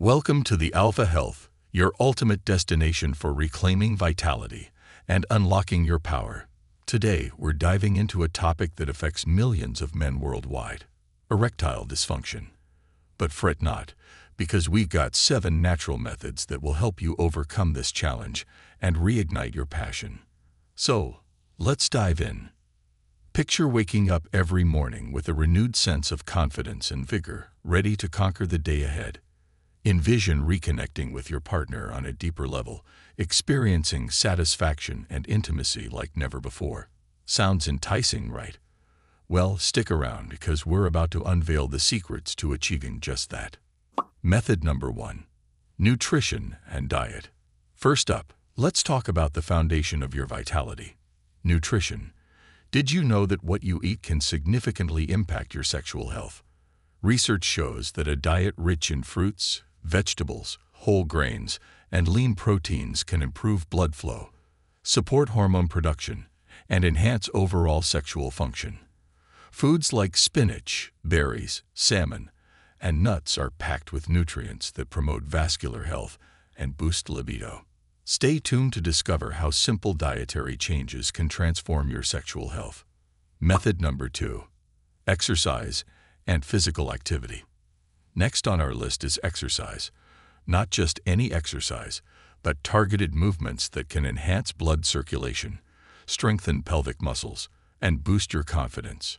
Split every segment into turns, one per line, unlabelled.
Welcome to the Alpha Health, your ultimate destination for reclaiming vitality and unlocking your power. Today, we're diving into a topic that affects millions of men worldwide: erectile dysfunction. But fret not, because we've got 7 natural methods that will help you overcome this challenge and reignite your passion. So, let's dive in. Picture waking up every morning with a renewed sense of confidence and vigor, ready to conquer the day ahead. Envision reconnecting with your partner on a deeper level, experiencing satisfaction and intimacy like never before. Sounds enticing, right? Well, stick around because we're about to unveil the secrets to achieving just that. Method number 1: nutrition and diet. First up, let's talk about the foundation of your vitality: nutrition. Did you know that what you eat can significantly impact your sexual health? Research shows that a diet rich in fruits, vegetables, whole grains, and lean proteins can improve blood flow, support hormone production, and enhance overall sexual function. Foods like spinach, berries, salmon, and nuts are packed with nutrients that promote vascular health and boost libido. Stay tuned to discover how simple dietary changes can transform your sexual health. Method number 2: exercise and physical activity. Next on our list is exercise. Not just any exercise, but targeted movements that can enhance blood circulation, strengthen pelvic muscles, and boost your confidence.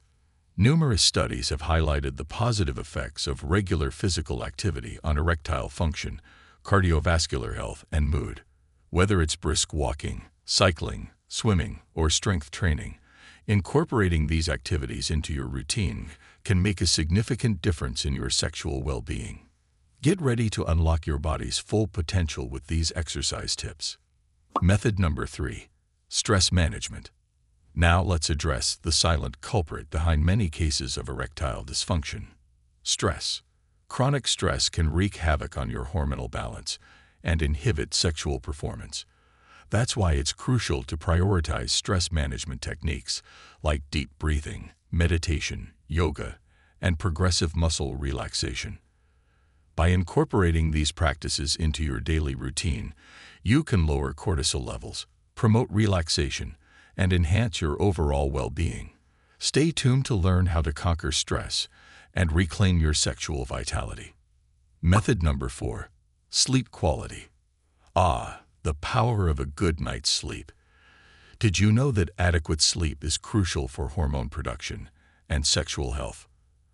Numerous studies have highlighted the positive effects of regular physical activity on erectile function, cardiovascular health, and mood. Whether it's brisk walking, cycling, swimming, or strength training, incorporating these activities into your routine can make a significant difference in your sexual well-being. Get ready to unlock your body's full potential with these exercise tips. Method number 3: stress management. Now let's address the silent culprit behind many cases of erectile dysfunction: stress. Chronic stress can wreak havoc on your hormonal balance and inhibit sexual performance. That's why it's crucial to prioritize stress management techniques like deep breathing, meditation, yoga, and progressive muscle relaxation. By incorporating these practices into your daily routine, you can lower cortisol levels, promote relaxation, and enhance your overall well-being. Stay tuned to learn how to conquer stress and reclaim your sexual vitality. Method number 4: sleep quality. The power of a good night's sleep. Did you know that adequate sleep is crucial for hormone production and sexual health?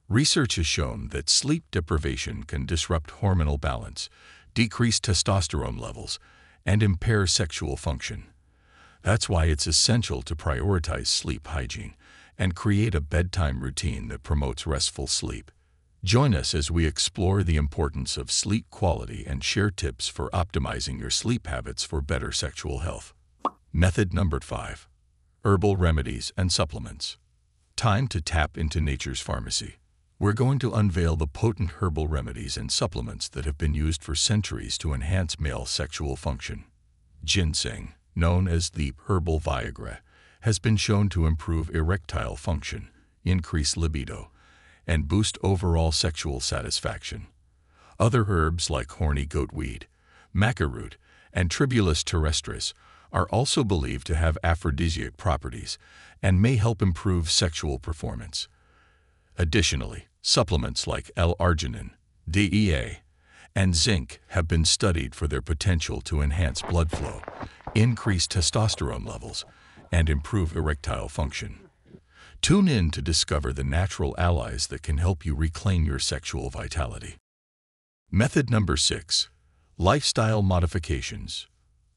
Research has shown that sleep deprivation can disrupt hormonal balance, decrease testosterone levels, and impair sexual function. That's why it's essential to prioritize sleep hygiene and create a bedtime routine that promotes restful sleep. Join us as we explore the importance of sleep quality and share tips for optimizing your sleep habits for better sexual health. Method number 5: herbal remedies and supplements. Time to tap into nature's pharmacy. We're going to unveil the potent herbal remedies and supplements that have been used for centuries to enhance male sexual function. Ginseng, known as the herbal Viagra, has been shown to improve erectile function, increase libido, and boost overall sexual satisfaction. Other herbs like horny goatweed, maca root, and Tribulus terrestris are also believed to have aphrodisiac properties and may help improve sexual performance. Additionally, supplements like L-arginine, DEA, and zinc have been studied for their potential to enhance blood flow, increase testosterone levels, and improve erectile function. Tune in to discover the natural allies that can help you reclaim your sexual vitality. Method number 6: lifestyle modifications.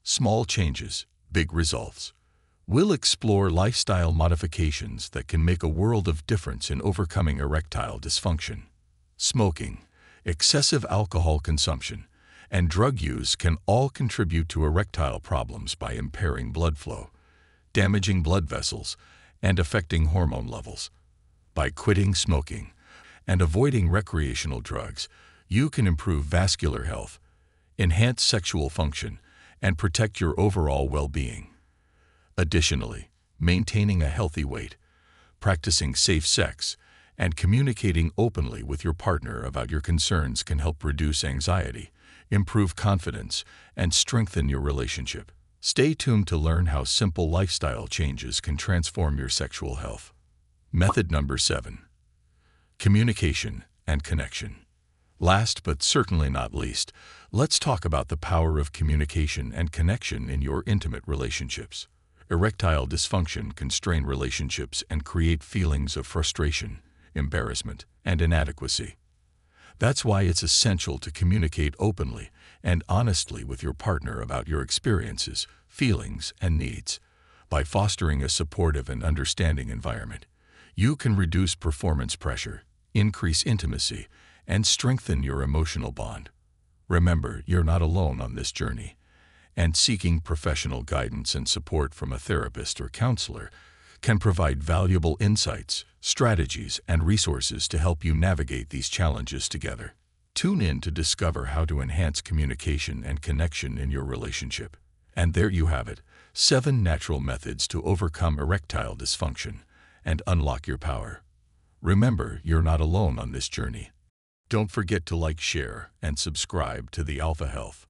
Small changes, big results. We'll explore lifestyle modifications that can make a world of difference in overcoming erectile dysfunction. Smoking, excessive alcohol consumption, and drug use can all contribute to erectile problems by impairing blood flow, damaging blood vessels, and affecting hormone levels. By quitting smoking and avoiding recreational drugs, you can improve vascular health, enhance sexual function, and protect your overall well-being. Additionally, maintaining a healthy weight, practicing safe sex, and communicating openly with your partner about your concerns can help reduce anxiety improve confidence, and strengthen your relationship. Stay tuned to learn how simple lifestyle changes can transform your sexual health. Method number 7. Communication and connection. Last but certainly not least, let's talk about the power of communication and connection in your intimate relationships. Erectile dysfunction can strain relationships and create feelings of frustration, embarrassment, and inadequacy. That's why it's essential to communicate openly and honestly with your partner about your experiences, feelings, and needs. By fostering a supportive and understanding environment, you can reduce performance pressure, increase intimacy, and strengthen your emotional bond. Remember, you're not alone on this journey, and seeking professional guidance and support from a therapist or counselor can provide valuable insights, strategies, and resources to help you navigate these challenges together. Tune in to discover how to enhance communication and connection in your relationship. And there you have it, 7 natural methods to overcome erectile dysfunction and unlock your power. Remember, you're not alone on this journey. Don't forget to like, share, and subscribe to the Alpha Health.